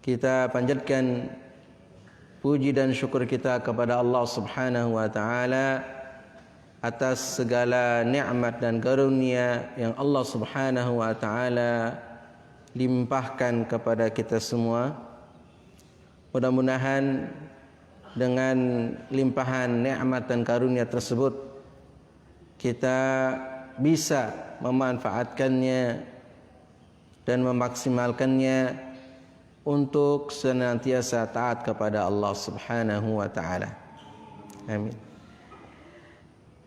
kita panjatkan puji dan syukur kita kepada Allah Subhanahu wa taala atas segala nikmat dan karunia yang Allah Subhanahu wa taala limpahkan kepada kita semua. Mudah-mudahan dengan limpahan nikmat dan karunia tersebut kita bisa memanfaatkannya dan memaksimalkannya untuk senantiasa taat kepada Allah Subhanahu wa taala. Amin.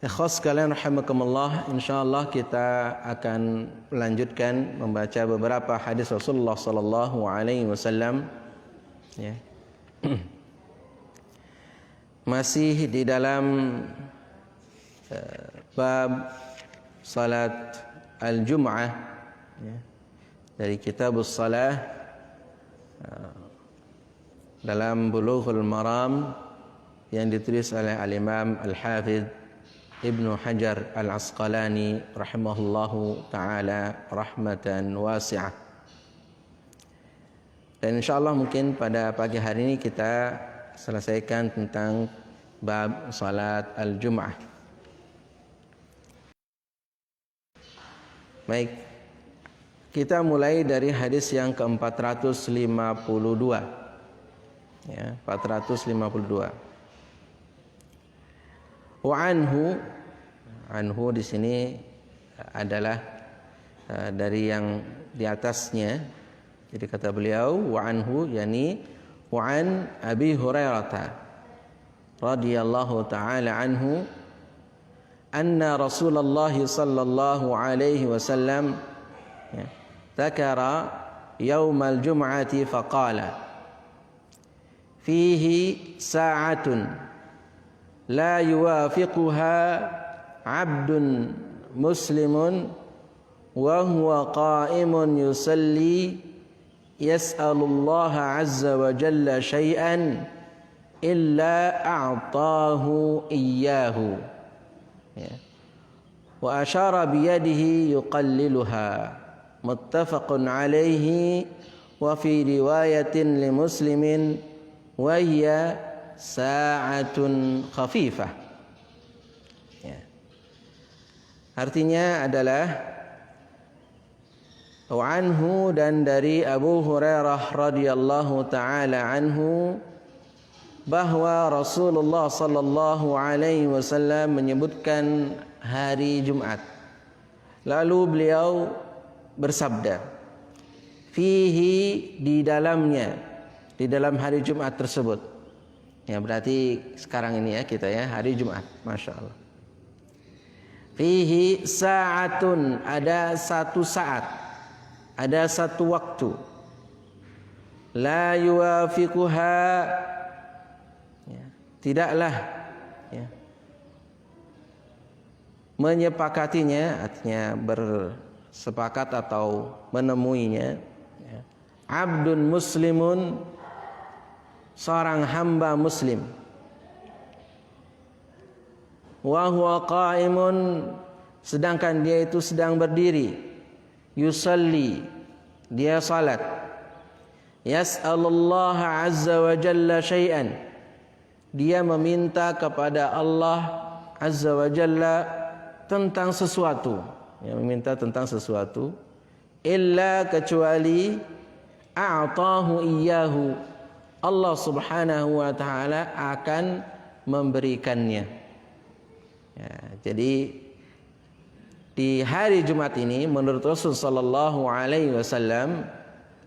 Ikhwas sekalian rahimakumullah, insyaallah kita akan melanjutkan membaca beberapa hadis Rasulullah sallallahu alaihi wasallam ya. Masih di dalam bab salat al-jum'ah ya. Dari kitabus salah dalam Bulughul Maram yang ditulis oleh Al-Imam Al-Hafidh Ibnu Hajar Al-Asqalani rahimahullahu ta'ala rahmatan wasi'ah. Dan insyaallah mungkin pada pagi hari ini kita selesaikan tentang bab salat al-jum'ah. Baik, kita mulai dari hadis yang ke-452 ya, 452. Wa anhu di sini adalah dari yang di atasnya. Jadi kata beliau wa anhu, yani wa an Abi Hurairah radhiyallahu taala anhu anna Rasulullah sallallahu alaihi wasallam ذكر يوم الجمعة فقال فيه ساعة لا يوافقها عبد مسلم وهو قائم يصلي يسأل الله عز وجل شيئا إلا أعطاه إياه وأشار بيده يقللها muttafaqun alaihi wa fi riwayatin li muslimin wa hiya sa'atun khafifah ya. Artinya adalah wa anhu, dan dari Abu Hurairah radhiyallahu taala anhu bahwa Rasulullah sallallahu alaihi wasallam menyebutkan hari Jumat. Lalu beliau bersabda, fihi, di dalamnya, di dalam hari Jumat tersebut. Ya, berarti sekarang ini ya kita ya hari Jumat, masya Allah. Fihi sa'atun, ada satu saat, ada satu waktu. La yuwafiquha, ya, tidaklah ya, menyepakatinya, artinya bersepakat atau menemuinya ya. Abdun muslimun, seorang hamba muslim, wa huwa qaimun, sedangkan dia itu sedang berdiri, yusalli, dia salat, yas'alullaha azza wa jalla syai'an, dia meminta kepada Allah azza wa jalla tentang sesuatu, yang meminta tentang sesuatu, illa, kecuali a'tahu iyyahu, Allah subhanahu wa ta'ala akan memberikannya ya. Jadi di hari Jumat ini menurut Rasul sallallahu alaihi wasallam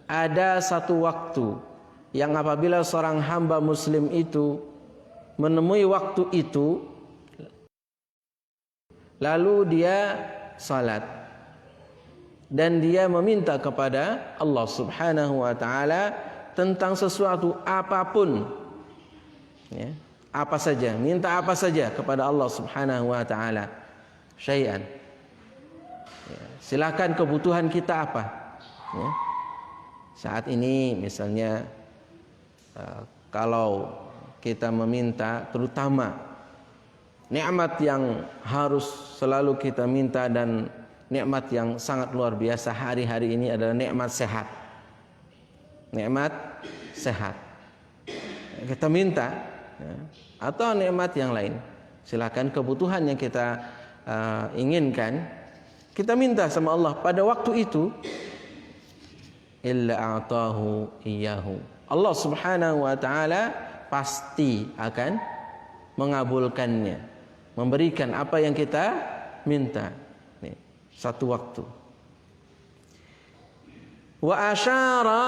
ada satu waktu yang apabila seorang hamba muslim itu menemui waktu itu, lalu dia salat dan dia meminta kepada Allah subhanahu wa ta'ala tentang sesuatu apapun ya, apa saja, minta apa saja kepada Allah subhanahu wa ta'ala, syai'an ya, silakan kebutuhan kita apa ya. Saat ini misalnya kalau kita meminta, terutama nikmat yang harus selalu kita minta dan nikmat yang sangat luar biasa hari-hari ini adalah nikmat sehat nikmat sehat. Kita minta, ya, atau nikmat yang lain. Silakan kebutuhan yang kita inginkan, kita minta sama Allah pada waktu itu. Illa a'tahu iyyahu. Allah Subhanahu wa taala pasti akan mengabulkannya, memberikan apa yang kita minta. Nih, satu waktu. Wa asyara,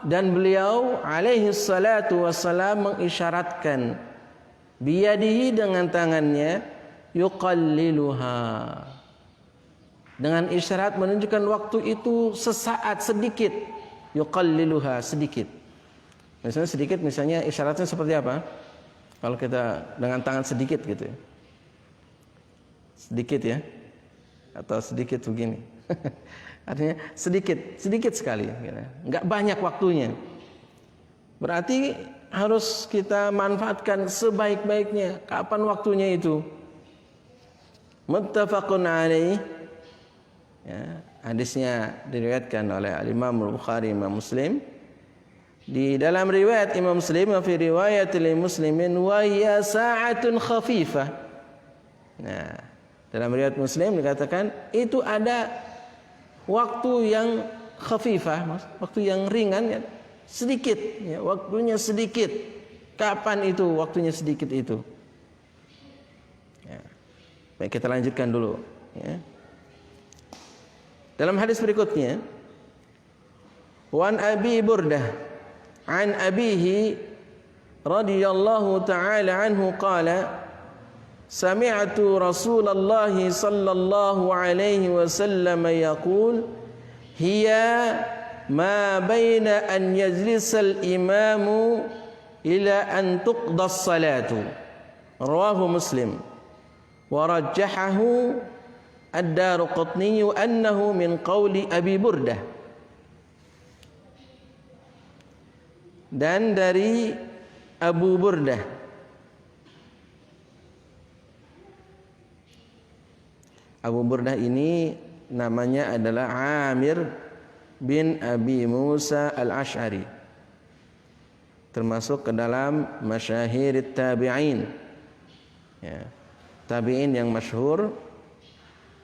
dan beliau alaihi salatu wassalam mengisyaratkan biyadihi, dengan tangannya, yuqalliluha, dengan isyarat menunjukkan waktu itu sesaat, sedikit. Yuqalliluha, sedikit. Misalnya sedikit, misalnya isyaratnya seperti apa? Kalau kita dengan tangan sedikit gitu ya. Sedikit ya, atau sedikit begini. Artinya sedikit sekali, nggak banyak waktunya. Berarti harus kita manfaatkan sebaik-baiknya. Kapan waktunya itu? Muttafaqun alaih. Ya, hadisnya diriwayatkan oleh Imam Al-Bukhari, Imam Muslim. Di dalam riwayat Imam Muslim, fi riwayatil muslimin wa hiya sa'atun khafifah. Nah, dalam riwayat Muslim dikatakan itu ada waktu yang khafifah, waktu yang ringan, ya, sedikit, ya, waktunya sedikit. Kapan itu waktunya sedikit itu? Ya. Baik, kita lanjutkan dulu. Ya. Dalam hadis berikutnya, Wan Abi Burdah an abihi radhiyallahu ta'ala anhu qala Sami'tu Rasulullah sallallahu alaihi wasallam yaqul hiya ma baina an yajlisa al-imamu ila an tuqda as-salatu. Rawahu Muslim wa rajjahahu ad-Daruqutni annahu min qawli Abi Burdah. Dan dari Abu Burdah, Abu Burdah ini namanya adalah Amir bin Abi Musa al-Ash'ari, termasuk ke dalam masyahir tabi'in, ya, tabi'in yang masyhur.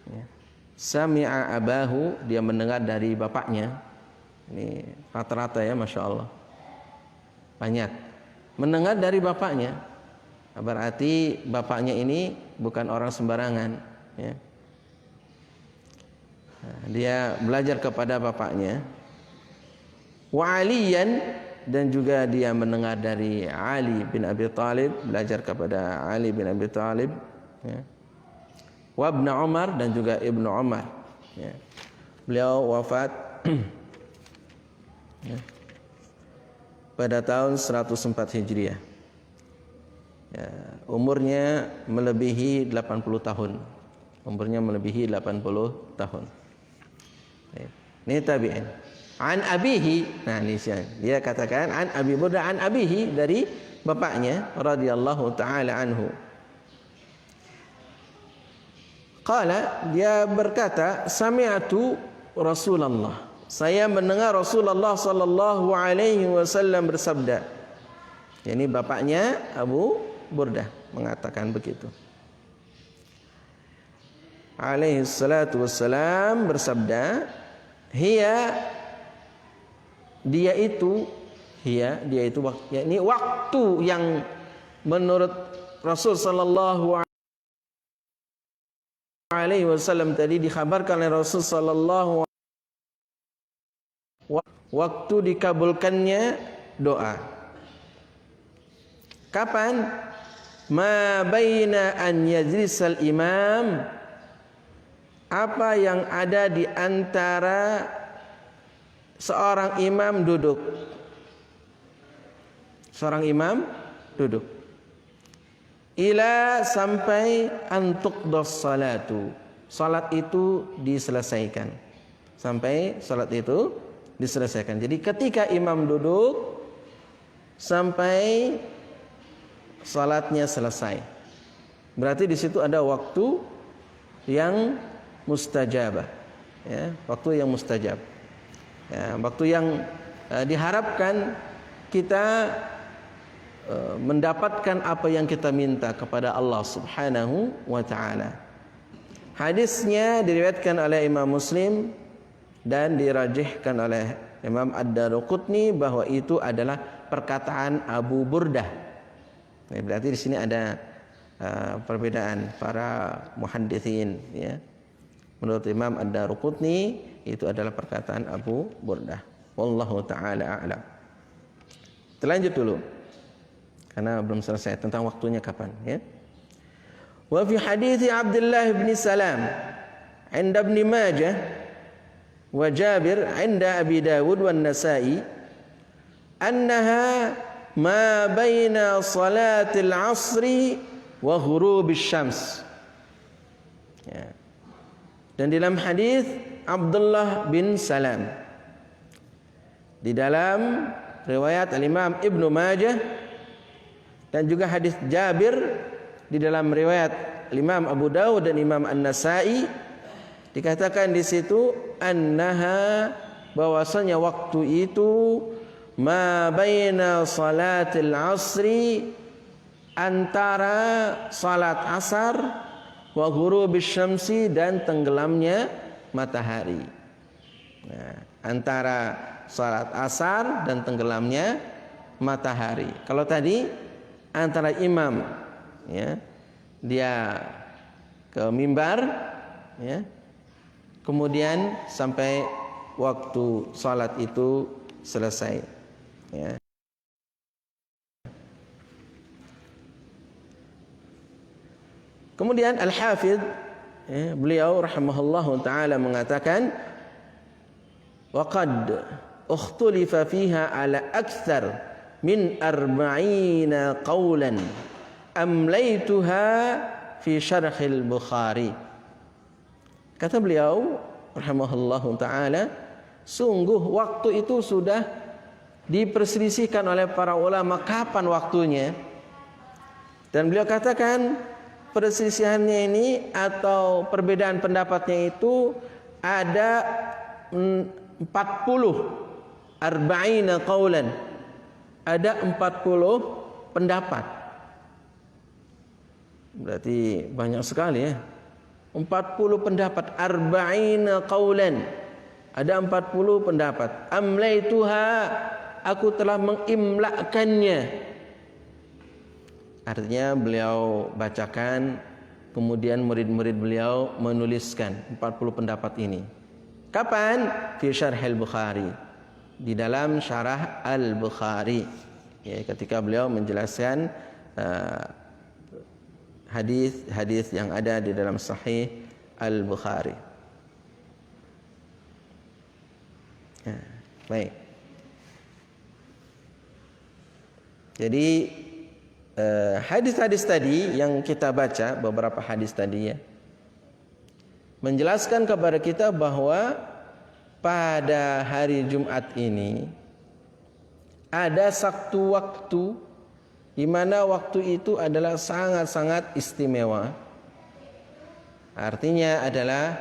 Ya. Sami'a abahu, dia mendengar dari bapaknya. Ini rata-rata ya, Masya Allah, banyak mendengar dari bapaknya. Berarti bapaknya ini bukan orang sembarangan, ya. Dia belajar kepada bapaknya. Wa Aliyan, dan juga dia mendengar dari Ali bin Abi Thalib, belajar kepada Ali bin Abi Thalib, ya. Wa Ibn Umar, dan juga Ibnu Umar, ya. Beliau wafat ya, pada tahun 104 Hijriah, ya, umurnya melebihi 80 tahun. Umurnya melebihi 80 tahun. Ini tabi'in. An abihi, nah ini dia katakan an Abi Burdah an abihi, dari bapaknya radhiyallahu taala anhu. Qala, dia berkata, sami'tu Rasulullah, saya mendengar Rasulullah sallallahu alaihi wasallam bersabda. Ini bapaknya Abu Burdah mengatakan begitu. Alaihi salatu wassalam bersabda, hiya, dia itu waktu yang menurut Rasul sallallahu alaihi wasallam tadi dikhabarkan oleh Rasul sallallahu waktu dikabulkannya doa. Kapan? Ma baina an yajlisal imam, apa yang ada di antara seorang imam duduk. Seorang imam duduk. Ila, sampai antuqdas salatu, salat itu diselesaikan. Sampai salat itu diselesaikan. Jadi ketika imam duduk sampai salatnya selesai, berarti di situ ada waktu yang mustajabah, ya, waktu yang mustajab, ya, waktu yang diharapkan kita mendapatkan apa yang kita minta kepada Allah Subhanahu wa taala. Hadisnya diriwayatkan oleh Imam Muslim dan dirajihkan oleh Imam Ad-Daruqutni bahwa itu adalah perkataan Abu Burdah. Berarti di sini ada perbedaan para muhadditsin, ya. Menurut Imam Ad-Daruqutni itu adalah perkataan Abu Burdah. Wallahu taala a'lam. Terlanjut dulu karena belum selesai tentang waktunya kapan, ya. Wa fi hadits Abdullah bin Salam 'inda Ibn Majah wa Jabir 'inda Abi Dawud wan Nasa'i annaha ma baina salatil 'asri wa ghurubisy syams. Ya. Dan dalam hadis Abdullah bin Salam, di dalam riwayat Al-Imam Ibnu Majah dan juga hadis Jabir di dalam riwayat Imam Abu Dawud dan Imam An-Nasa'i, dikatakan di situ annaha, bahwasanya waktu itu ma baina salatil asri, antara salat asar, wa ghurubisy syamsi, dan tenggelamnya matahari. Nah, antara salat asar dan tenggelamnya matahari. Kalau tadi antara imam, ya, dia ke mimbar, ya, kemudian sampai waktu salat itu selesai, ya. Kemudian Al-Hafidh, ya, beliau rahimahullahu taala mengatakan wa qad ukhtulifa fiha ala akthar min 40 qawlan amlaytuha fi syarh al-Bukhari. Kata beliau rahimahullahu taala, sungguh waktu itu sudah diperselisihkan oleh para ulama kapan waktunya. Dan beliau katakan perselisihannya ini atau perbedaan pendapatnya itu ada 40 arba'ina qaulan, ada 40 pendapat. Berarti banyak sekali, ya. 40 pendapat, arba'ina qaulan, ada 40 pendapat. Amlaituha, aku telah mengimlakannya. Artinya beliau bacakan, kemudian murid-murid beliau menuliskan 40 pendapat ini. Kapan? Fi syarh al-Bukhari, di dalam syarah al-Bukhari, ya, ketika beliau menjelaskan hadis-hadis yang ada di dalam Sahih al-Bukhari. Ya, baik. Jadi hadis-hadis tadi yang kita baca, beberapa hadis tadi, ya, menjelaskan kepada kita bahwa pada hari Jumat ini ada satu waktu di mana waktu itu adalah sangat-sangat istimewa. Artinya adalah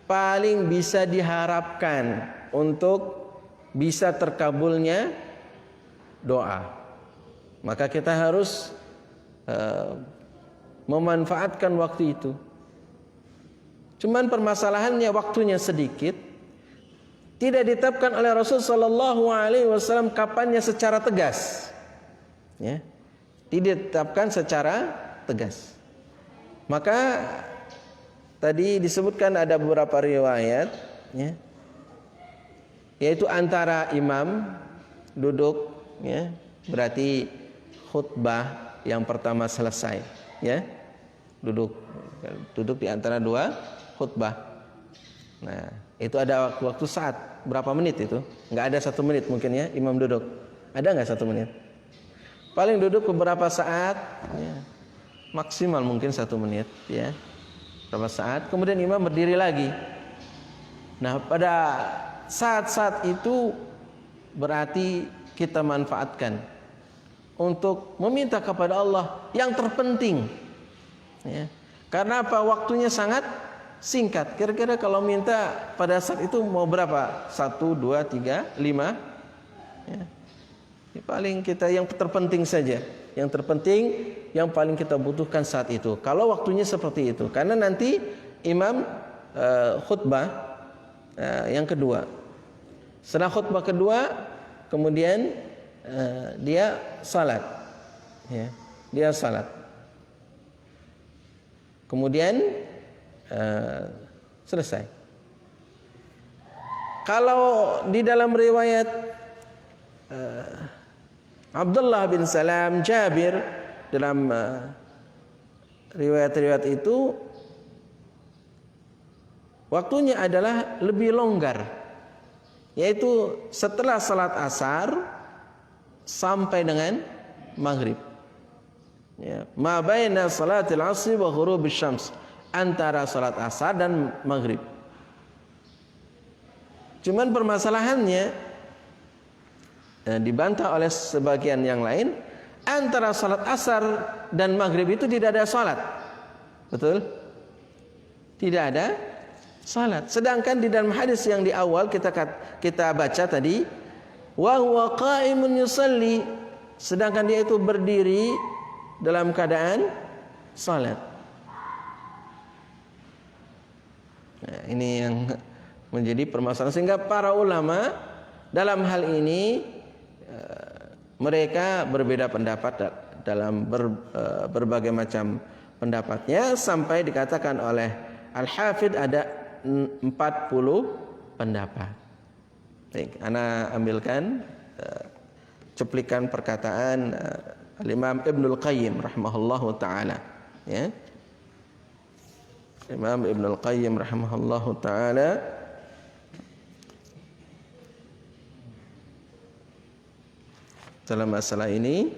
paling bisa diharapkan untuk bisa terkabulnya doa. Maka kita harus memanfaatkan waktu itu. Cuman permasalahannya waktunya sedikit. Tidak ditetapkan oleh Rasul sallallahu alaihi wasallam kapannya secara tegas. Ya. Tidak ditetapkan secara tegas. Maka tadi disebutkan ada beberapa riwayat, ya, yaitu antara imam duduk, ya, berarti khutbah yang pertama selesai, ya, duduk di antara dua khutbah. Nah, itu ada waktu saat berapa menit itu? Nggak ada 1 menit mungkin, ya, imam duduk. Ada nggak 1 menit? Paling duduk beberapa saat, ya, maksimal mungkin 1 menit, ya, beberapa saat. Kemudian imam berdiri lagi. Nah, pada saat-saat itu berarti kita manfaatkan untuk meminta kepada Allah yang terpenting, ya. Karena apa? Waktunya sangat singkat. Kira-kira kalau minta pada saat itu mau berapa? 1, 2, 3, 5, Ya. Yang paling kita yang terpenting saja, yang terpenting, yang paling kita butuhkan saat itu. Kalau waktunya seperti itu, karena nanti imam khutbah yang kedua. Setelah khutbah kedua, kemudian dia salat, ya, dia salat. Kemudian selesai. Kalau di dalam riwayat Abdullah bin Salam, Jabir, dalam riwayat-riwayat itu waktunya adalah lebih longgar, yaitu setelah salat asar sampai dengan maghrib. Ya, ma baina salatil asri wa ghurubisy syams, antara salat asar dan maghrib. Cuman permasalahannya dibantah oleh sebagian yang lain, antara salat asar dan maghrib itu tidak ada salat. Betul? Tidak ada salat. Sedangkan di dalam hadis yang di awal kita baca tadi, wa huwa qa'imun yusalli, sedangkan dia itu berdiri dalam keadaan salat. Nah, ini yang menjadi permasalahan, sehingga para ulama dalam hal ini mereka berbeda pendapat dalam berbagai macam pendapatnya, sampai dikatakan oleh Al-Hafidh ada 40 pendapat. Baik, ana ambilkan cuplikan perkataan Al-Imam Ibnul Qayyim rahimahullahu taala, ya. Imam Ibnul Qayyim rahimahullahu taala dalam masalah ini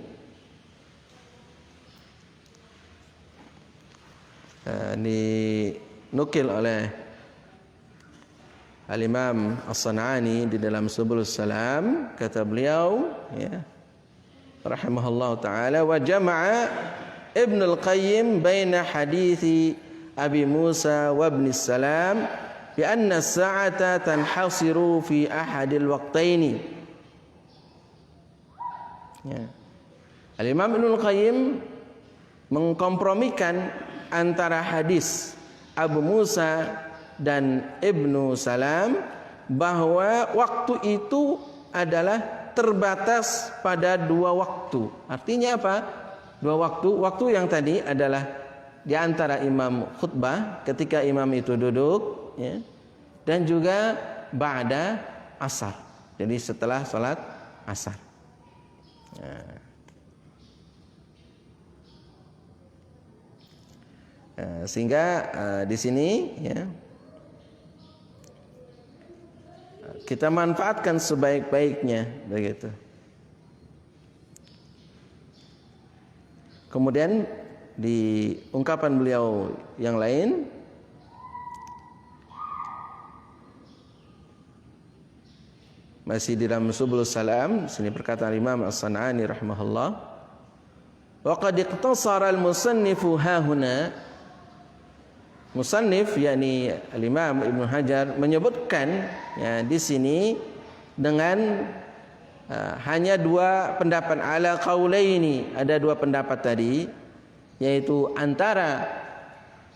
dinukil oleh Al-Imam As-San'ani di dalam Subulus Salam, kata beliau, ya, rahimahullahu taala, wa jama'a Ibnul Qayyim baina hadithi Abi Musa wa Ibn Salam bi anna as-sa'ata tanhasiru fi ahadil waqtaini. Ya. Al-Imam Ibnul Qayyim mengkompromikan antara hadis Abu Musa dan Ibnu Salam, bahwa waktu itu adalah terbatas pada dua waktu. Artinya apa? Dua waktu. Waktu yang tadi adalah di antara imam khutbah, ketika imam itu duduk, ya, dan juga ba'da asar, jadi setelah salat asar. Sehingga di sini, ya, kita manfaatkan sebaik-baiknya, begitu. Kemudian di ungkapan beliau yang lain, masih di dalam Subulus Salam, sini perkataan Imam As-San'ani rahimahullah, wa qad iqtasara al-musannifu hahuna, musannif yakni al-Imam Ibnu Hajar menyebutkan, ya, di sini dengan hanya dua pendapat, ala qaulaini, ada dua pendapat tadi, yaitu antara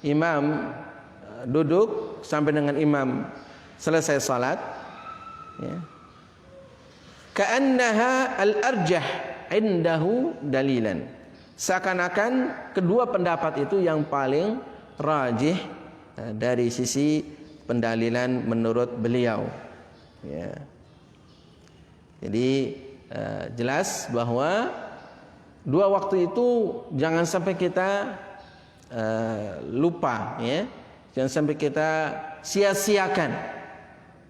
imam duduk sampai dengan imam selesai salat, ya, ka'annaha al-arjah indahu dalilan, seakan-akan kedua pendapat itu yang paling rajih dari sisi pendalilan menurut beliau, ya. Jadi jelas bahwa dua waktu itu jangan sampai kita lupa, ya, jangan sampai kita sia-siakan.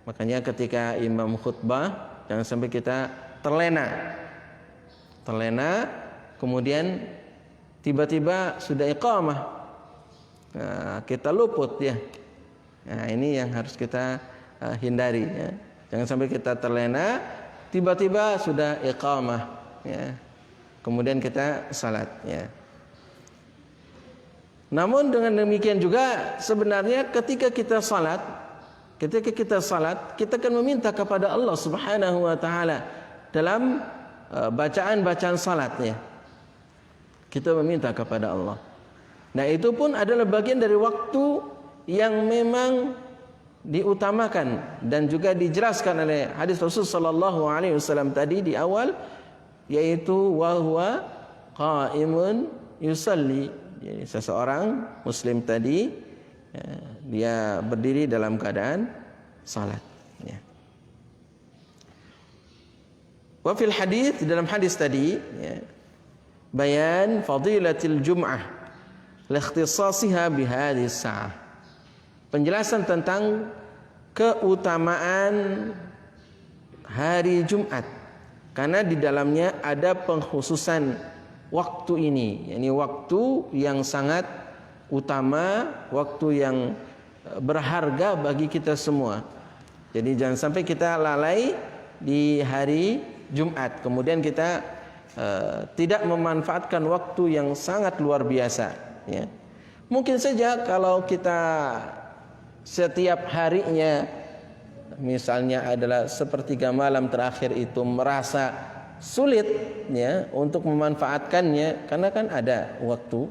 Makanya ketika imam khutbah jangan sampai kita terlena, kemudian tiba-tiba sudah iqamah, kita luput, ya. Nah, ini yang harus kita hindari, ya. Jangan sampai kita terlena, tiba-tiba sudah iqamah, ya, kemudian kita salat, ya. Namun dengan demikian juga sebenarnya ketika kita salat, kita akan meminta kepada Allah Subhanahu wa taala dalam bacaan-bacaan salatnya. Kita meminta kepada Allah. Nah, itu pun adalah bagian dari waktu yang memang diutamakan dan juga dijelaskan oleh hadis Rasul sallallahu alaihi wasallam tadi di awal, yaitu wa huwa qaimun yusalli. Jadi seseorang muslim tadi dia berdiri dalam keadaan salat, ya. Wa fil hadis, dalam hadis tadi, ya, bayan fadilatil jum'ah liikhtisasiha bihadhihi as-sa'ah. Penjelasan tentang keutamaan hari Jumat karena di dalamnya ada pengkhususan waktu ini, yakni waktu yang sangat utama, waktu yang berharga bagi kita semua. Jadi jangan sampai kita lalai di hari Jumat, kemudian kita tidak memanfaatkan waktu yang sangat luar biasa, ya. Mungkin saja kalau kita setiap harinya misalnya adalah sepertiga malam terakhir itu merasa sulit, ya, untuk memanfaatkannya karena kan ada waktu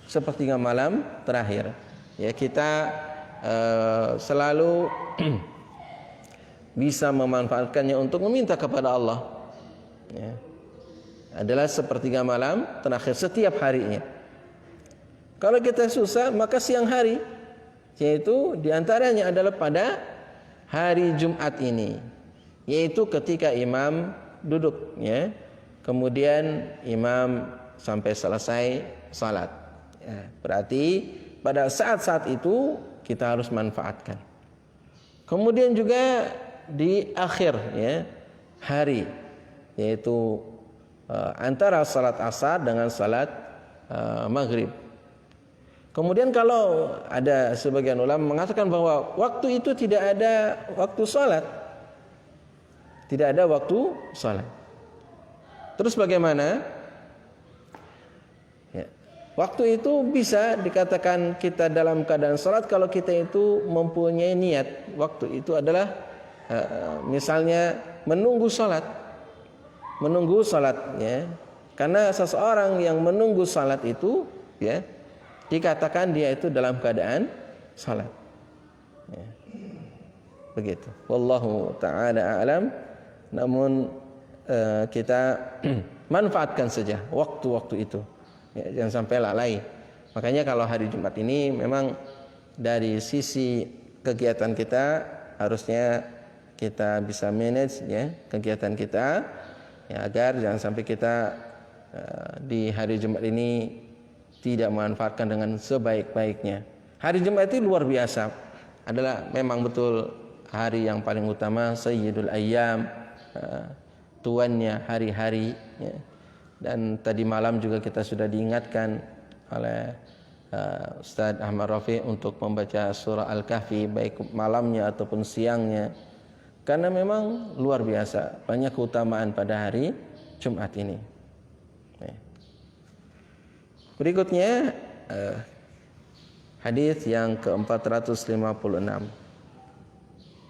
sepertiga malam terakhir, ya, kita selalu bisa memanfaatkannya untuk meminta kepada Allah, ya. Adalah sepertiga malam terakhir setiap harinya. Kalau kita susah, maka siang hari, yaitu diantaranya adalah pada hari Jumat ini, yaitu ketika imam duduk, ya, kemudian imam sampai selesai salat, ya. Berarti pada saat-saat itu kita harus manfaatkan. Kemudian juga di akhir, ya, hari, yaitu antara salat asar dengan salat maghrib. Kemudian kalau ada sebagian ulama mengatakan bahwa waktu itu tidak ada waktu salat, tidak ada waktu salat. Terus bagaimana? Ya, waktu itu bisa dikatakan kita dalam keadaan salat kalau kita itu mempunyai niat. Waktu itu adalah misalnya menunggu salat. Menunggu salat, ya. Karena seseorang yang menunggu salat itu, ya, dikatakan dia itu dalam keadaan salat, ya. Begitu. Wallahu ta'ala a'lam. Namun kita manfaatkan saja waktu-waktu itu, ya, jangan sampai lalai. Makanya kalau hari Jumat ini memang dari sisi kegiatan kita harusnya kita bisa manage, ya, kegiatan kita, ya, agar jangan sampai kita di hari Jumat ini tidak memanfaatkan dengan sebaik-baiknya. Hari Jumat itu luar biasa, adalah memang betul hari yang paling utama, Sayyidul Ayyam, tuannya hari-hari, ya. Dan tadi malam juga kita sudah diingatkan oleh Ustaz Ahmad Rafi untuk membaca surah Al-Kahfi baik malamnya ataupun siangnya, karena memang luar biasa banyak keutamaan pada hari Jumat ini. Berikutnya hadis yang ke-456.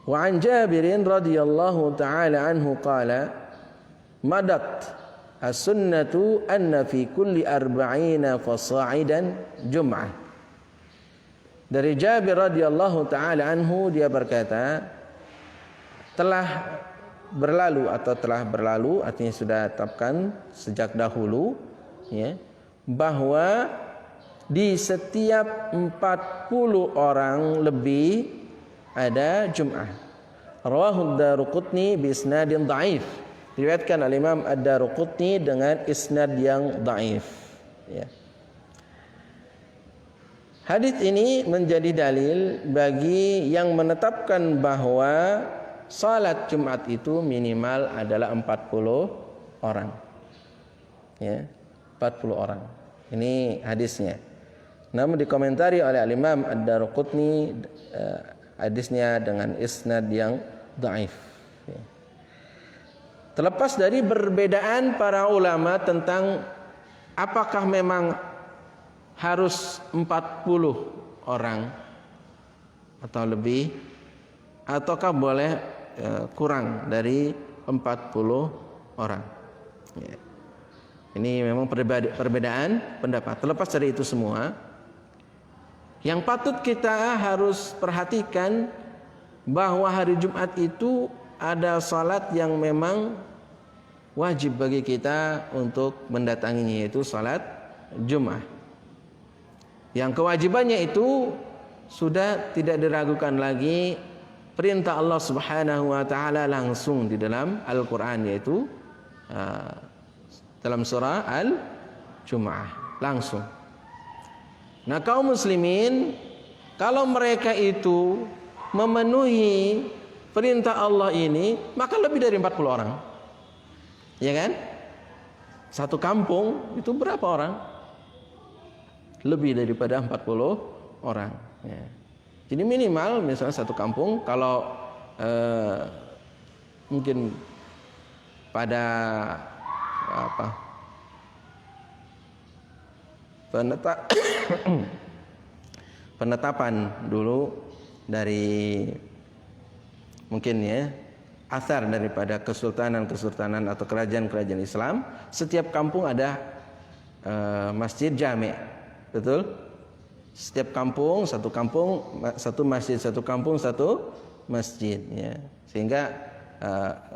Wa an Jabirin radhiyallahu ta'ala anhu qala madat as-sunnatu anna fi kulli arba'ina fasa'idan jum'ah. Dari Jabir radhiyallahu ta'ala anhu, dia berkata, telah berlalu artinya sudah tetapkan sejak dahulu, ya, bahwa di setiap 40 orang lebih ada Jum'ah. Rawahu ad-Daruqutni bi isnadin dhaif. Diriwayatkan oleh Imam Ad-Daruqutni dengan isnad yang dhaif, ya. Hadis ini menjadi dalil bagi yang menetapkan bahwa salat Jumat itu minimal adalah 40 orang. Ya, 40 orang. Ini hadisnya. Namun dikomentari oleh Imam Ad-Daruqutni hadisnya dengan isnad yang dhaif. Ya. Terlepas dari perbedaan para ulama tentang apakah memang harus 40 orang atau lebih, ataukah boleh kurang dari 40 orang. Ya. Ini memang perbedaan pendapat. Terlepas dari itu semua, yang patut kita harus perhatikan bahwa hari Jumat itu ada salat yang memang wajib bagi kita untuk mendatanginya, yaitu salat Jumat. Yang kewajibannya itu sudah tidak diragukan lagi, perintah Allah Subhanahu wa taala langsung di dalam Al-Qur'an, yaitu dalam surah Al-Jumu'ah langsung. Nah, kaum muslimin kalau mereka itu memenuhi perintah Allah ini, maka lebih dari 40 orang. Ya kan? Satu kampung itu berapa orang? Lebih daripada 40 orang. Ya. Jadi minimal misalnya satu kampung, kalau mungkin pada penetapan dulu dari mungkin ya asar daripada kesultanan atau kerajaan Islam, setiap kampung ada masjid jami', betul? Setiap kampung satu masjid, satu kampung satu masjid, ya. Sehingga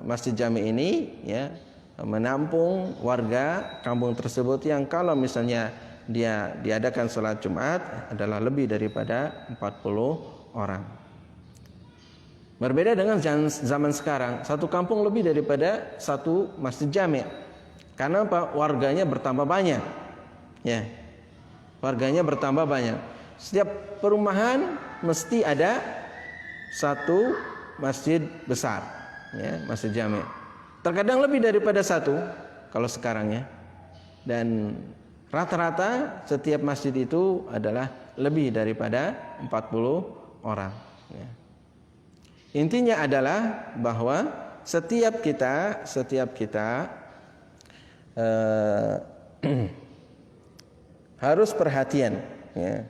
masjid jami' ini ya menampung warga kampung tersebut yang kalau misalnya dia diadakan salat Jumat adalah lebih daripada 40 orang. Berbeda dengan zaman sekarang, satu kampung lebih daripada satu masjid jami'. Karena apa? Warganya bertambah banyak. Ya. Warganya bertambah banyak. Setiap perumahan mesti ada satu masjid besar, ya, masjid jami'. Terkadang lebih daripada satu kalau sekarang ya. Dan rata-rata setiap masjid itu adalah lebih daripada 40 orang. Ya. Intinya adalah bahwa setiap kita harus perhatian. Ya.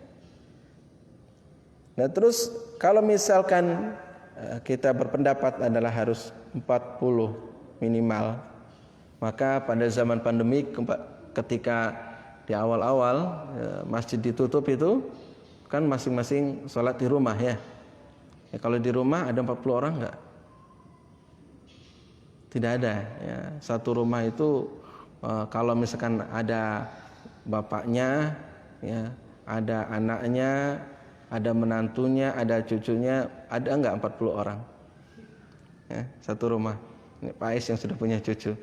Nah terus kalau misalkan kita berpendapat adalah harus 40 minimal, maka pada zaman pandemi ketika di awal-awal masjid ditutup itu kan masing-masing sholat di rumah ya. Ya kalau di rumah ada 40 orang enggak? Tidak ada ya. Satu rumah itu kalau misalkan ada bapaknya ya, ada anaknya, ada menantunya, ada cucunya, ada enggak 40 orang? Ya, satu rumah. Ini Pak Ais yang sudah punya cucu.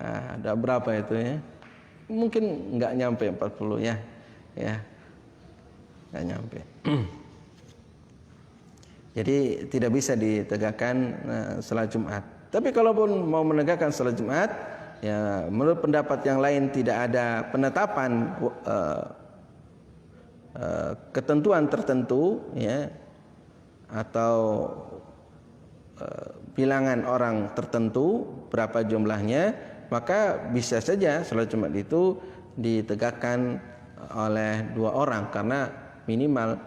Nah, ada berapa itu ya? Mungkin enggak nyampe 40 ya. Ya. Enggak nyampe. Jadi tidak bisa ditegakkan salat Jumat. Tapi kalaupun mau menegakkan salat Jumat, ya menurut pendapat yang lain tidak ada penetapan ketentuan tertentu ya atau bilangan orang tertentu berapa jumlahnya, maka bisa saja salat Jumat itu ditegakkan oleh 2 orang karena minimal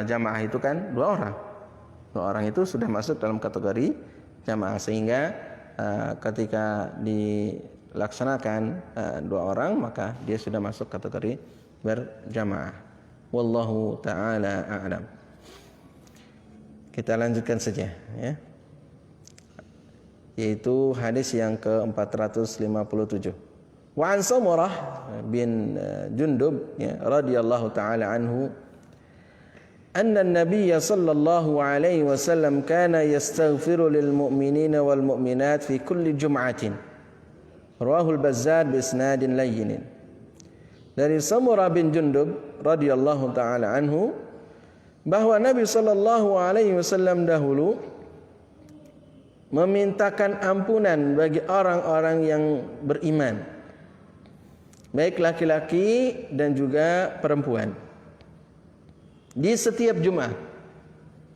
jamaah itu kan 2 orang. 2 orang itu sudah masuk dalam kategori jamaah, sehingga ketika dilaksanakan 2 orang maka dia sudah masuk kategori berjamaah. Wallahu taala a'lam. Kita lanjutkan saja ya. Yaitu hadis yang ke-457. Wa an Samurah bin Jundub ya, radhiyallahu taala anhu anna an-nabiy sallallahu alaihi wasallam kana yastaghfiru lil mu'minina wal mu'minat fi kulli jum'atin. Rawahu al-Bazzar bi isnadin layyin. Dari Samurah bin Jundub radhiyallahu taala anhu bahwa Nabi sallallahu alaihi wasallam dahulu memintakan ampunan bagi orang-orang yang beriman, baik laki-laki dan juga perempuan, di setiap Jumat.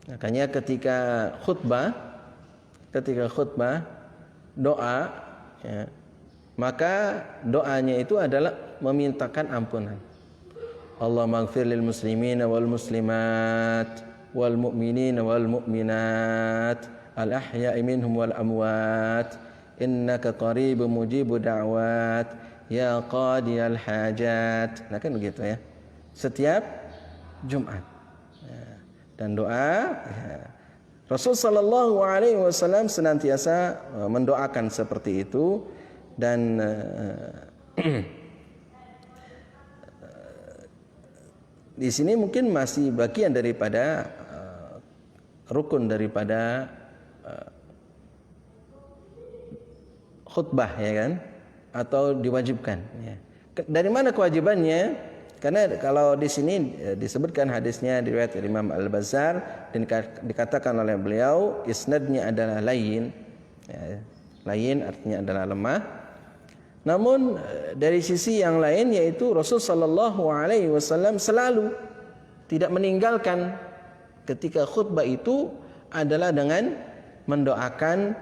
Makanya ketika khutbah doa ya, maka doanya itu adalah memintakan ampunan. Allahumma ighfir lil muslimina wal muslimat wal mu'minina wal mu'minat al-ahya'i minhum wal amwat innaka qaribun mujibud da'wat ya qadiyal hajat. Nah kan begitu ya. Setiap Jumat. Dan doa Rasul sallallahu alaihi wasallam senantiasa mendoakan seperti itu. Dan di sini mungkin masih bagian daripada rukun daripada khutbah, ya kan, atau diwajibkan ya. Dari mana kewajibannya? Karena kalau di sini disebutkan hadisnya di riwayat Imam Al-Bazzar dan dikatakan oleh beliau isnadnya adalah layin ya. Layin artinya adalah lemah. Namun dari sisi yang lain yaitu Rasul sallallahu alaihi wasallam selalu tidak meninggalkan ketika khutbah itu adalah dengan mendoakan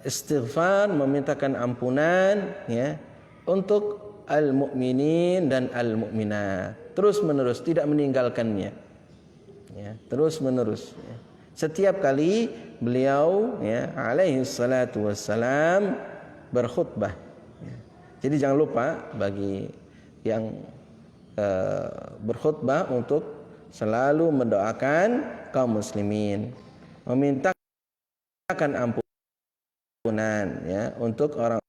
istighfar, memintakan ampunan ya untuk al-mu'minin dan al-mu'minat. Terus menerus tidak meninggalkannya. Ya, terus menerus ya. Setiap kali beliau ya alaihi salatu wassalam berkhutbah. Ya. Jadi jangan lupa bagi yang berkhutbah untuk selalu mendoakan kaum muslimin, memintakan ampunan ya untuk orang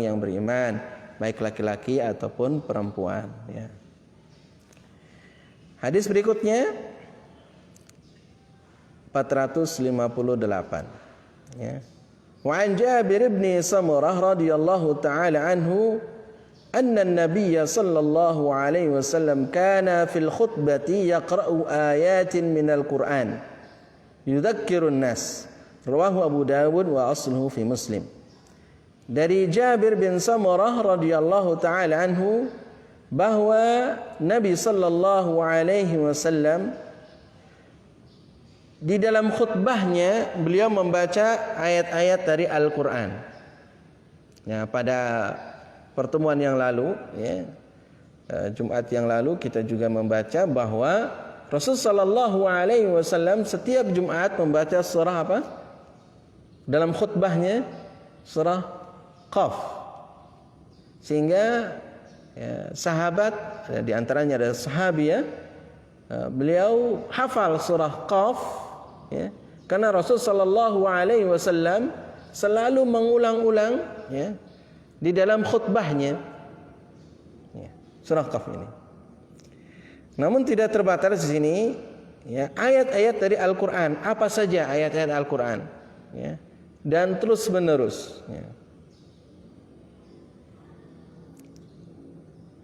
yang beriman, baik laki-laki ataupun perempuan ya. Hadis berikutnya 458 ya. Wa an Jabir bin Samurah radhiyallahu taala anhu anna an-nabiy sallallahu alaihi wasallam kana fil khutbati yaqra'u ayatin minal Qur'an yudzakkirun nas. Rawahu Abu Dawud wa asluhu fi Muslim. Dari Jabir bin Samurah radhiyallahu taala anhu bahwa Nabi sallallahu alaihi wasallam di dalam khutbahnya beliau membaca ayat-ayat dari Al-Qur'an. Ya, pada pertemuan yang lalu ya, Jumat yang lalu kita juga membaca bahwa Rasul sallallahu alaihi wasallam setiap Jumat membaca surah apa? Dalam khutbahnya surah Qaf. Sehingga ya, sahabat di antaranya ada sahabi ya, beliau hafal surah Qaf ya, karena Rasul sallallahu alaihi wasallam selalu mengulang-ulang ya di dalam khutbahnya ya, surah Qaf ini. Namun tidak terbatas di sini ya, ayat-ayat dari Al-Qur'an, apa saja ayat-ayat Al-Qur'an ya, dan terus menerus ya.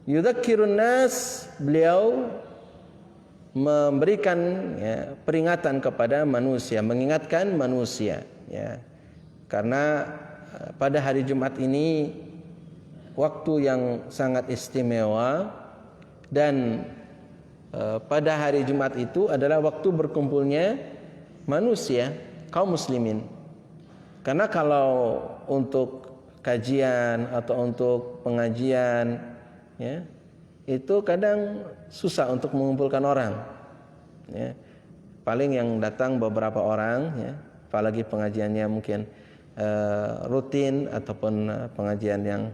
Yudzakkirun nas, beliau memberikan ya, peringatan kepada manusia, mengingatkan manusia ya. Karena pada hari Jumat ini waktu yang sangat istimewa dan pada hari Jumat itu adalah waktu berkumpulnya manusia, kaum muslimin. Karena kalau untuk kajian atau untuk pengajian ya, itu kadang susah untuk mengumpulkan orang ya. Paling yang datang beberapa orang ya, apalagi pengajiannya mungkin rutin ataupun pengajian yang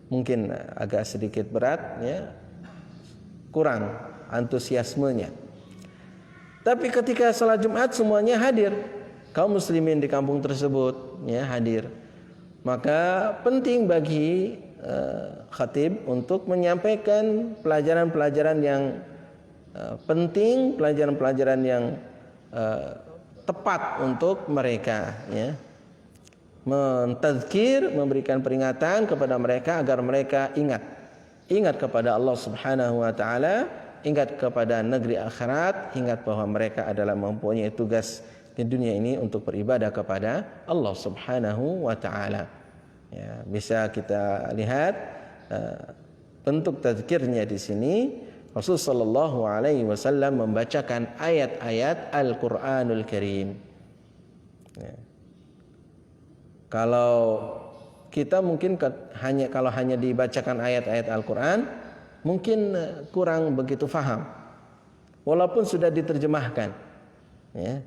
mungkin agak sedikit berat ya, kurang antusiasmenya. Tapi ketika salat Jumat semuanya hadir, kaum muslimin di kampung tersebut ya hadir, maka penting bagi khatib untuk menyampaikan pelajaran-pelajaran yang penting, pelajaran-pelajaran yang tepat untuk mereka ya. Mentazkir, memberikan peringatan kepada mereka agar mereka ingat kepada Allah Subhanahu wa taala, ingat kepada negeri akhirat, ingat bahwa mereka adalah mempunyai tugas di dunia ini untuk beribadah kepada Allah Subhanahu wa taala. Ya, bisa kita lihat bentuk tazkirnya di sini. Rasul sallallahu alaihi wasallam membacakan ayat-ayat Al-Qur'anul Karim. Ya. Kalau kita mungkin kalau hanya dibacakan ayat-ayat Al-Qur'an mungkin kurang begitu faham. Walaupun sudah diterjemahkan. Ya.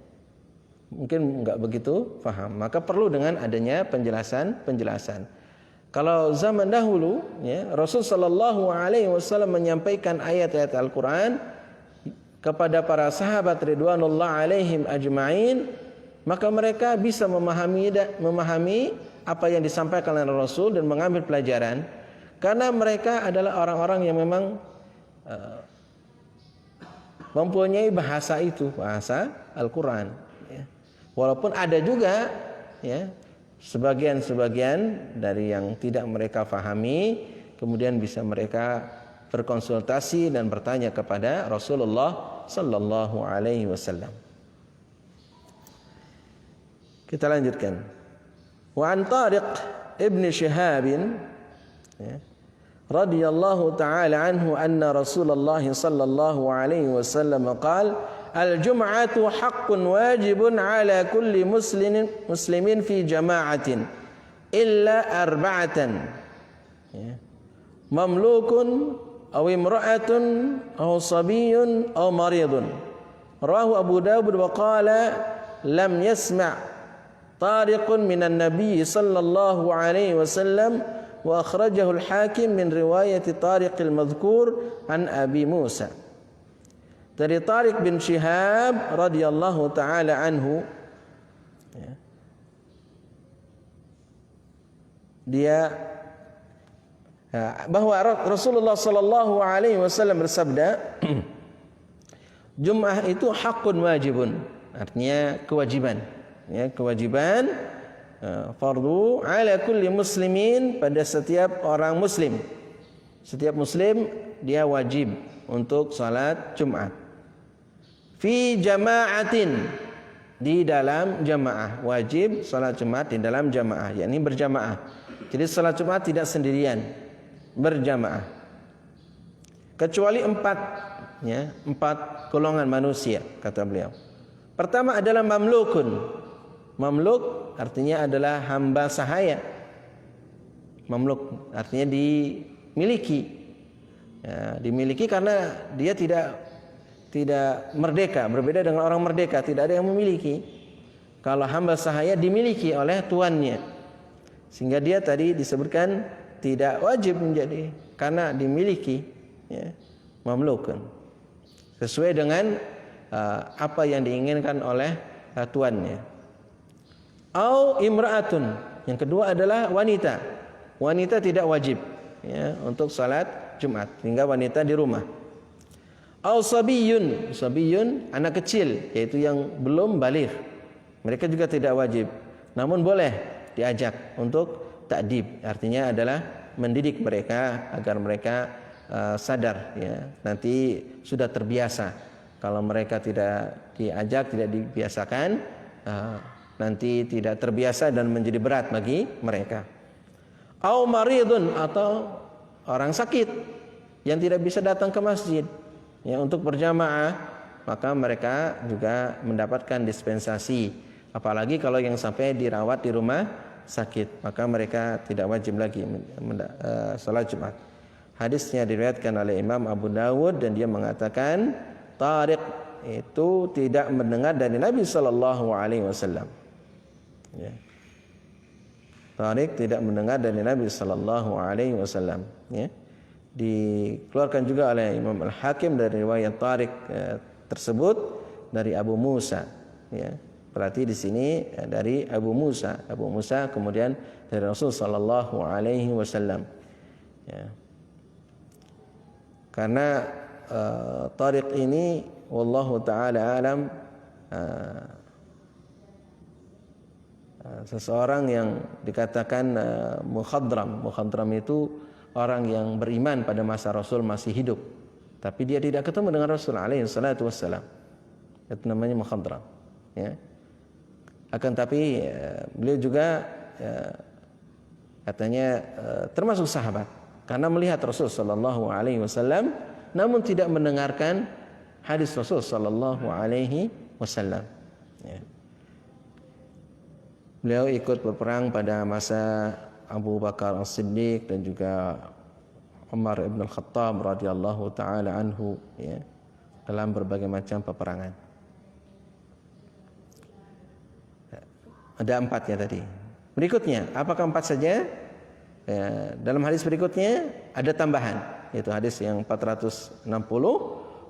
mungkin enggak begitu paham. Maka perlu dengan adanya penjelasan. Kalau zaman dahulu, ya, Rasul sallallahu alaihi wasallam menyampaikan ayat-ayat Al-Qur'an kepada para sahabat ridwanullah alaihim ajma'in, maka mereka bisa memahami apa yang disampaikan oleh Rasul dan mengambil pelajaran, karena mereka adalah orang-orang yang memang mempunyai bahasa itu, bahasa Al-Quran, ya. Walaupun ada juga, ya, sebagian dari yang tidak mereka fahami, kemudian bisa mereka berkonsultasi dan bertanya kepada Rasulullah sallallahu alaihi wasallam. Kita lanjutkan. Wa an Tariq ibn Shihab, ya, radhiyallahu ta'ala anhu anna Rasulullah sallallahu alaihi wasallam qala al-jum'atu haqqun wajibun ala kulli muslimin fi jama'atin illa arba'atan, ya, mamlukun aw imra'atun aw sabiyyun aw maridun. Rawahu Abu Dawud wa qala lam yasma' Tariqun minan nabiy sallallahu alaihi wasallam wa akhrajahu al-Hakim min riwayat Tariq al-madhkur an Abi Musa. Dari Tariq bin Shihab radhiyallahu taala anhu, ya, dia bahwa Rasulullah sallallahu alaihi wasallam bersabda, Jum'ah itu hakun wajibun, artinya kewajiban, ya, kewajiban fardu ala kulli muslimin, pada setiap orang muslim. Setiap muslim dia wajib untuk salat Jumat. Fi jama'atin, di dalam jamaah, wajib salat Jumat di dalam jamaah, yakni berjamaah. Jadi salat Jumat tidak sendirian, berjamaah. Kecuali 4, ya, 4 golongan manusia, kata beliau. Pertama adalah mamlukun. Mamluk artinya adalah hamba sahaya. Mamluk artinya dimiliki, ya, dimiliki karena dia tidak merdeka. Berbeda dengan orang merdeka, tidak ada yang memiliki. Kalau hamba sahaya dimiliki oleh tuannya, sehingga dia tadi disebutkan tidak wajib menjadi, karena dimiliki, ya, mamlukun, sesuai dengan apa yang diinginkan oleh tuannya. Au imra'atun, yang kedua adalah wanita. Wanita tidak wajib, ya, untuk salat Jumat, hingga wanita di rumah. Au sabiyun, sabiyun anak kecil, yaitu yang belum baligh. Mereka juga tidak wajib, namun boleh diajak untuk ta'dib, artinya adalah mendidik mereka agar mereka sadar, ya, nanti sudah terbiasa. Kalau mereka tidak diajak, tidak dibiasakan, nanti tidak terbiasa dan menjadi berat bagi mereka. Au maridun, atau orang sakit yang tidak bisa datang ke masjid, ya, untuk berjamaah, maka mereka juga mendapatkan dispensasi. Apalagi kalau yang sampai dirawat di rumah sakit, maka mereka tidak wajib lagi salat Jumat. Hadisnya diriwayatkan oleh Imam Abu Dawud, dan dia mengatakan Tariq itu tidak mendengar dari Nabi sallallahu alaihi wasallam. Ya. Tariq tidak mendengar dari Nabi sallallahu alaihi wasallam, ya. Dikeluarkan juga oleh Imam Al-Hakim dari riwayat Tariq tersebut dari Abu Musa, ya. Berarti di sini dari Abu Musa kemudian dari Rasul sallallahu alaihi wasallam, ya. Karena Tariq ini wallahu taala alam seseorang yang dikatakan mukhadram itu orang yang beriman pada masa Rasul masih hidup, tapi dia tidak ketemu dengan Rasul alaihi salatu wassalam. Itu namanya mukhadram, ya. Akan tapi beliau juga katanya termasuk sahabat, karena melihat Rasul sallallahu alaihi wasallam namun tidak mendengarkan hadis Rasul sallallahu alaihi wasallam, ya. Beliau ikut berperang pada masa Abu Bakar As-Siddiq dan juga Umar ibn Al-Khattab radhiyallahu taala anhu, ya, dalam berbagai macam peperangan. Ada 4 ya tadi. Berikutnya, apakah 4 saja? Ya, dalam hadis berikutnya ada tambahan, yaitu hadis yang 460.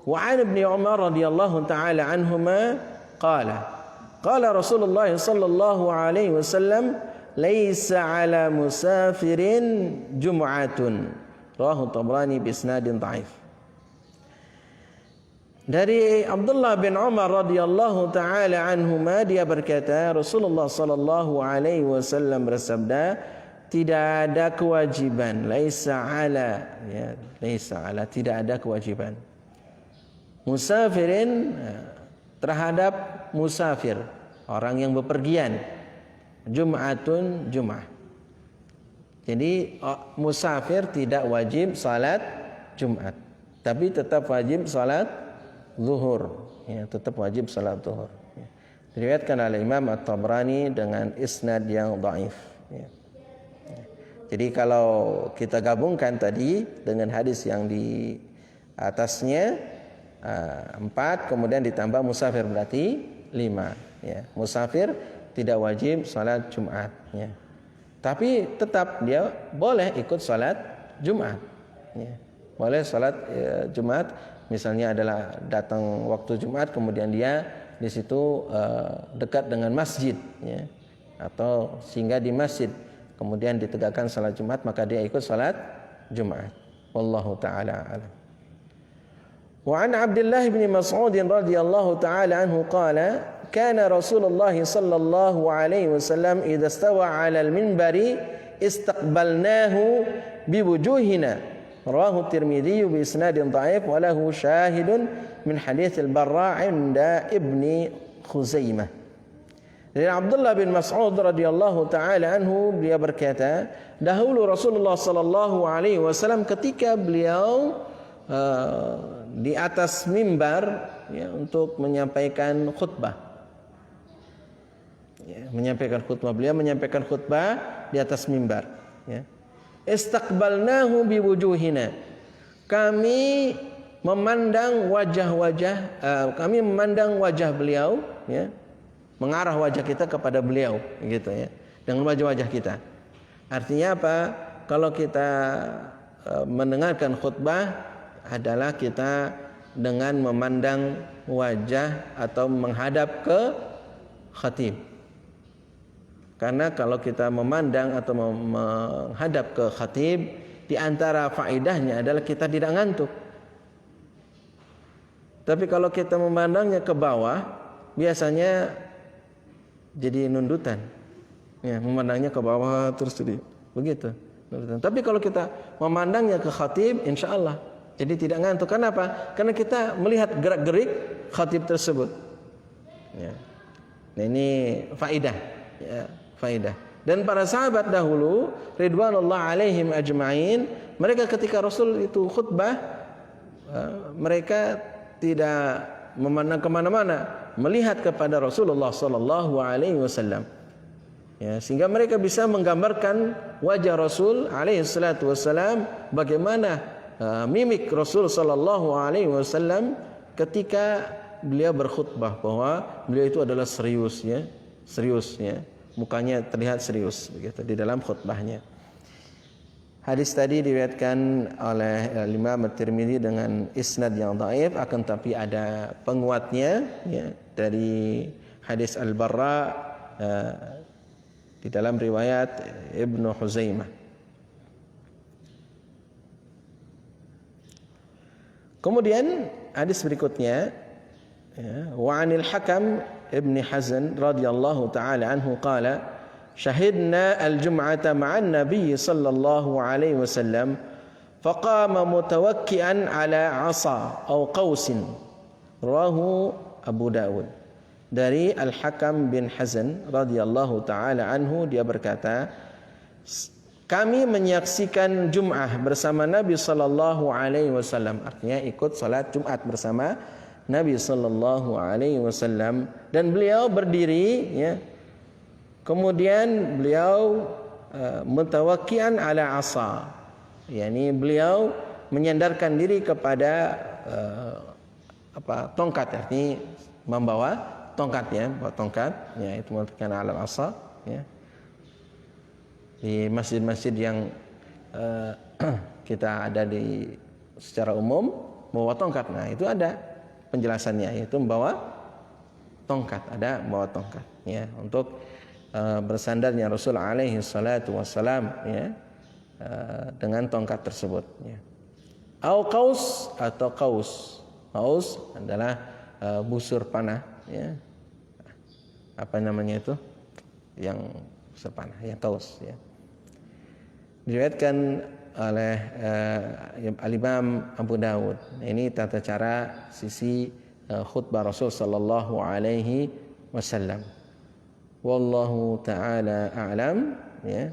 Wa 'an Ibnu Umar radhiyallahu taala anhuma qala Rasulullah sallallahu alaihi wasallam laisa 'ala musafirin jum'atun. Rawahu Tabrani bi isnadin dhaif. Dari Abdullah bin Umar radhiyallahu taala anhuma, dia berkata Rasulullah sallallahu alaihi wasallam bersabda, tidak ada kewajiban, laisa ala, ya, laisa ala, tidak ada kewajiban musafirin terhadap musafir, orang yang bepergian, jum'atun, jum'ah. Jadi musafir tidak wajib salat Jumat, tapi tetap wajib salat zuhur, ya, tetap wajib salat zuhur. Ya. Diriwayatkan oleh Imam At-Tabrani dengan isnad yang dhaif. Ya. Jadi kalau kita gabungkan tadi dengan hadis yang di atasnya 4, kemudian ditambah musafir berarti 5. Ya. Musafir tidak wajib salat Jumat. Ya. Tapi tetap dia boleh ikut salat Jumat. Ya. Boleh salat Jumat, misalnya adalah datang waktu Jumat, kemudian dia di situ dekat dengan masjid, ya, atau singgah di masjid, kemudian ditegakkan salat Jumat, maka dia ikut salat Jumat. Wallahu taala alam. Wa an Abdullah bin Mas'ud radhiyallahu taala anhu qala kana Rasulullah sallallahu alaihi wasallam idza stawa 'ala al-minbari istaqbalnahu biwujuhina. Rawahu Tirmidzi bi isnadin dhaif wa lahu syahidun min hadits al-Barra' 'inda Ibni Khuzaimah. Dari Abdullah bin Mas'ud radhiyallahu taala anhu, dia berkata, dahulu Rasulullah sallallahu alaihi wasallam ketika beliau di atas mimbar, ya, untuk menyampaikan khutbah. Ya, beliau menyampaikan khutbah di atas mimbar, ya. Istaqbalnahu biwujuhina. Kami memandang wajah beliau, ya. Mengarah wajah kita kepada beliau, gitu, ya, dengan wajah-wajah kita. Artinya apa? Kalau kita mendengarkan khutbah adalah kita dengan memandang wajah atau menghadap ke khatib. Karena kalau kita memandang atau menghadap ke khatib, di antara faedahnya adalah kita tidak ngantuk. Tapi kalau kita memandangnya ke bawah, biasanya jadi nundutan, ya, memandangnya ke bawah terus jadi begitu. Tapi kalau kita memandangnya ke khatib, insya Allah jadi tidak ngantuk. Kenapa? Karena kita melihat gerak-gerik khatib tersebut. Ya. Nah, ini faidah, ya, faidah. Dan para sahabat dahulu ridwanullah alaihim ajma'in, mereka ketika Rasul itu khutbah, mereka tidak memandang kemana-mana, melihat kepada Rasulullah sallallahu alaihi wasallam, ya, sehingga mereka bisa menggambarkan wajah Rasul alaihi salatu wasallam, bagaimana mimik Rasul sallallahu alaihi wasallam ketika beliau berkhutbah, bahwa beliau itu adalah serius, ya, mukanya terlihat serius begitu di dalam khutbahnya. Hadis tadi diriwayatkan oleh Imam At-Tirmidzi dengan isnad yang dhaif, akan tapi ada penguatnya, ya, dari hadis Al-Barra di dalam riwayat Ibnu Khuzaimah. Kemudian hadis berikutnya, ya, wa 'anil Hakam ibn Hazn radhiyallahu taala anhu qala syahidna al-jum'ata ma'an nabiy sallallahu alaihi wasallam faqama mutawakki'an ala 'asa aw qausin. Rawahu Abu Dawud. Dari Al-Hakam bin Hazn radhiyallahu taala anhu, dia berkata, kami menyaksikan Jum'ah bersama Nabi sallallahu alaihi wasallam, artinya ikut salat Jumat bersama Nabi sallallahu alaihi wasallam, dan beliau berdiri, ya. Kemudian beliau mutawakkian ala asa, yakni beliau menyandarkan diri kepada tongkat, yakni membawa tongkat ya, bawa tongkat ya, itu mengatakan alal asa ya. Di masjid-masjid yang kita ada di secara umum membawa tongkat. Nah, itu ada penjelasannya, yaitu membawa tongkat, ada membawa tongkat ya, untuk bersandarnya Rasul alaihi salatu wassalam ya, dengan tongkat tersebut ya. Au qaus atau qaus. Qaus adalah busur panah ya. Apa namanya itu? Yang busur panah, yang qaus ya. Diriwayatkan oleh Al-Imam Abu Dawud. Ini tata cara sisi khutbah Rasul sallallahu alaihi wasallam. Wallahu taala a'lam ya.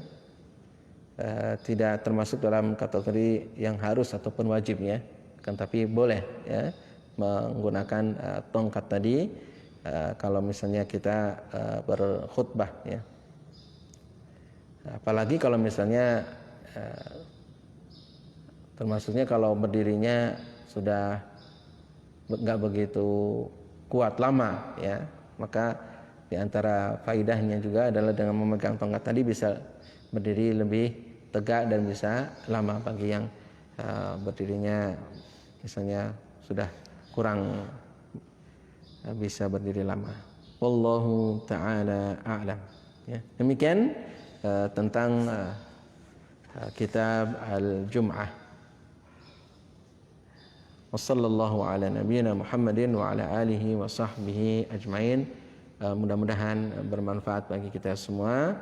Tidak termasuk dalam kategori yang harus ataupun wajib ya, kan, tapi boleh ya menggunakan tongkat tadi kalau misalnya kita berkhutbah ya. Apalagi kalau misalnya termasuknya kalau berdirinya sudah nggak begitu kuat lama ya, maka di antara faidahnya juga adalah dengan memegang tongkat tadi bisa berdiri lebih tegak dan bisa lama bagi yang berdirinya misalnya sudah kurang bisa berdiri lama. Wallahu taala a'lam ya. Demikian tentang kitab Al-Jum'ah. Wassallallahu ala nabiyyina Muhammadin wa ala alihi wa sahbihi ajmain. Mudah-mudahan bermanfaat bagi kita semua,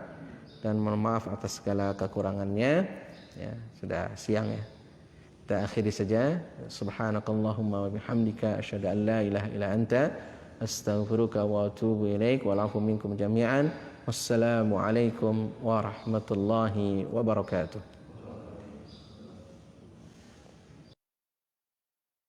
dan mohon maaf atas segala kekurangannya ya, sudah siang ya. Kita akhiri saja. Subhanakallahumma wa bihamdika asyhadu an la ilaha illa anta astaghfiruka wa atubu ilaik wa la'afu minkum jami'an. Wassalamu alaikum warahmatullahi wabarakatuh.